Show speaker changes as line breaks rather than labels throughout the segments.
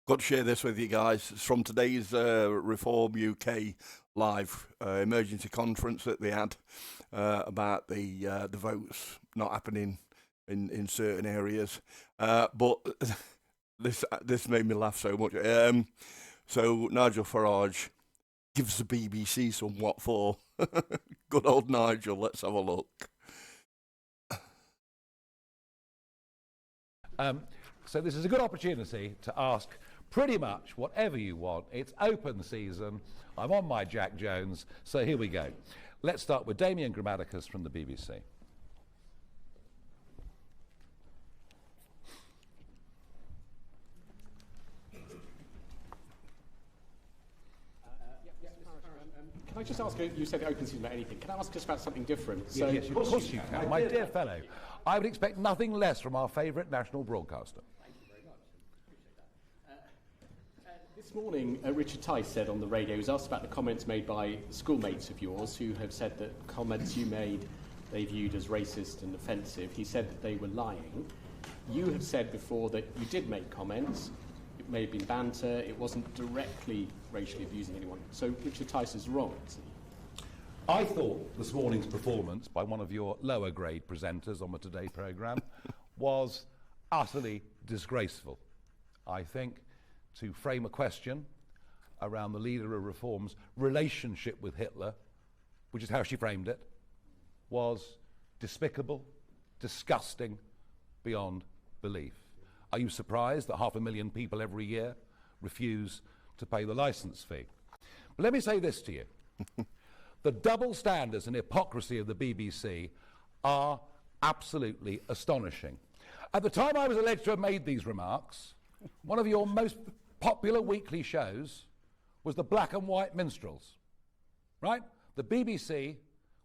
Got to share this with you guys. It's from today's Reform UK live emergency conference that they had about the votes not happening in certain areas. But this made me laugh so much. So Nigel Farage gives the BBC some what for. Good old Nigel. Let's have a look.
So this is a good opportunity to ask pretty much whatever you want. It's open season. I'm on my Jack Jones, so here we go. Let's start with Damien Grammaticus from the BBC.
Can I just ask, you said open season about anything. Can I ask just about something different?
So, yes, of course you can. My dear fellow, I would expect nothing less from our favourite national broadcaster.
Thank you very much. Appreciate that. This morning, Richard Tice said on the radio, he was asked about the comments made by schoolmates of yours who have said that comments you made they viewed as racist and offensive. He said that they were lying. You have said before that you did make comments. It may have been banter. It wasn't directly racially abusing anyone. So Richard Tice is wrong, isn't he?
I thought this morning's performance by one of your lower grade presenters on the Today programme was utterly disgraceful. I think to frame a question around the leader of Reform's relationship with Hitler, which is how she framed it, was despicable, disgusting, beyond belief. Are you surprised that 500,000 people every year refuse to pay the licence fee? But let me say this to you. The double standards and hypocrisy of the BBC are absolutely astonishing. At the time I was alleged to have made these remarks, one of your most popular weekly shows was the Black and White Minstrels, right? The BBC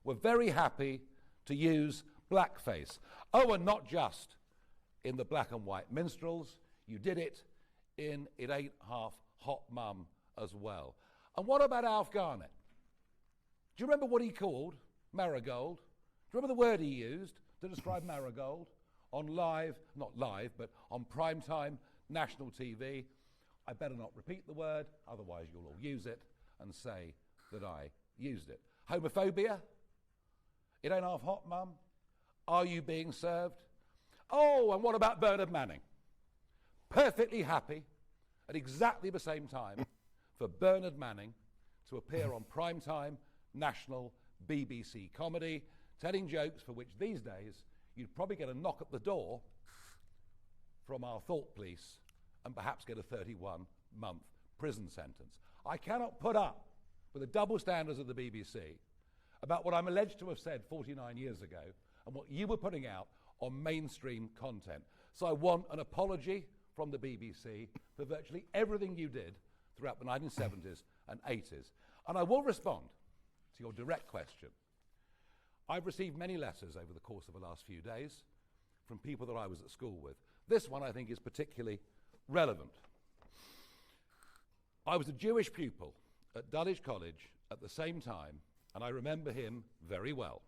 were very happy to use blackface. Oh, and not just in the Black and White Minstrels, you did it in It Ain't Half Hot Mum as well. And what about Alf Garnett? Do you remember what he called Marigold? Do you remember the word he used to describe Marigold on not live, but on primetime national TV? I better not repeat the word, otherwise you'll all use it and say that I used it. Homophobia? It ain't half hot, Mum? Are you being served? Oh, and what about Bernard Manning? Perfectly happy at exactly the same time for Bernard Manning to appear on primetime national BBC comedy, telling jokes for which these days you'd probably get a knock at the door from our thought police and perhaps get a 31-month prison sentence. I cannot put up with the double standards of the BBC about what I'm alleged to have said 49 years ago and what you were putting out on mainstream content. So I want an apology from the BBC for virtually everything you did throughout the 1970s and 80s. And I will respond to your direct question. I've received many letters over the course of the last few days from people that I was at school with. This one I think is particularly relevant. I was a Jewish pupil at Dulwich College at the same time, and I remember him very well.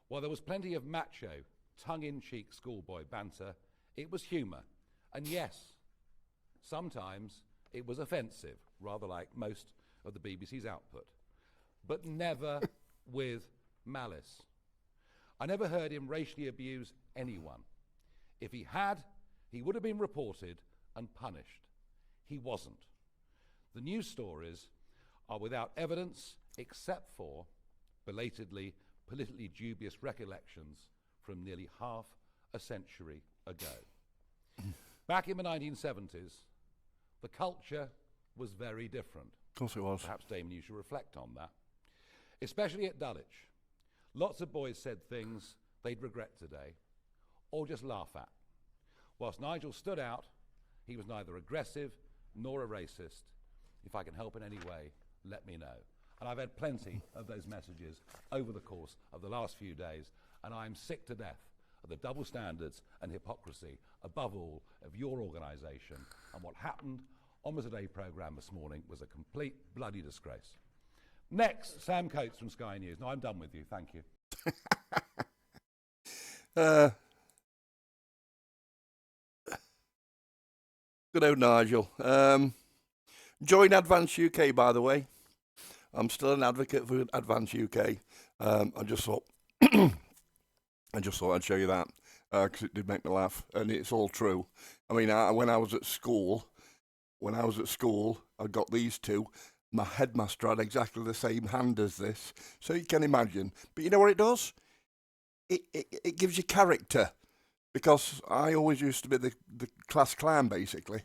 While there was plenty of macho, tongue-in-cheek schoolboy banter, it was humour. And yes, sometimes it was offensive, rather like most of the BBC's output, but never with malice. I never heard him racially abuse anyone. If he had, he would have been reported and punished. He wasn't. The news stories are without evidence except for belatedly politically dubious recollections from nearly half a century ago. Back in the 1970s, the culture was very different.
Of course it was.
Perhaps, Damon, you should reflect on that. Especially at Dulwich. Lots of boys said things they'd regret today, or just laugh at. Whilst Nigel stood out, he was neither aggressive nor a racist. If I can help in any way, let me know. And I've had plenty of those messages over the course of the last few days, and I'm sick to death of the double standards and hypocrisy, above all, of your organisation. And what happened on the Today programme this morning was a complete bloody disgrace. Next, Sam Coates from Sky News. No, I'm done with you. Thank you.
Good old Nigel. Join Advance UK, by the way. I'm still an advocate for Advance UK. I just thought I'd show you that because it did make me laugh, and it's all true. I mean, when I was at school, I got these two. My headmaster had exactly the same hand as this, so you can imagine. But you know what it does? It gives you character, because I always used to be the class clown, basically.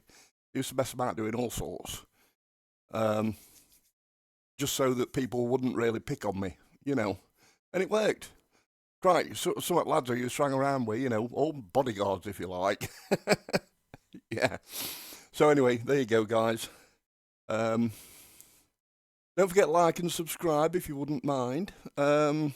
Used to mess about doing all sorts, just so that people wouldn't really pick on me, and it worked. Right, some lads I used to hang around with, all bodyguards, if you like. Yeah. So anyway, there you go, guys. Don't forget like and subscribe if you wouldn't mind. And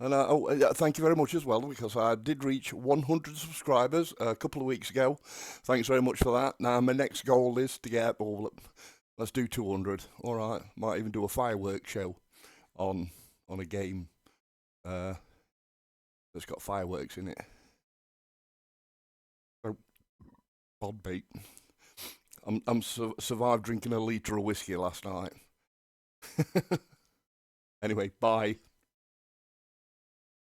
thank you very much as well, because I did reach 100 subscribers a couple of weeks ago. Thanks very much for that. Now my next goal is to get, let's do 200. All right, might even do a fireworks show on a game that's got fireworks in it. So, bod bait. I'm survived drinking a litre of whiskey last night. Anyway, bye.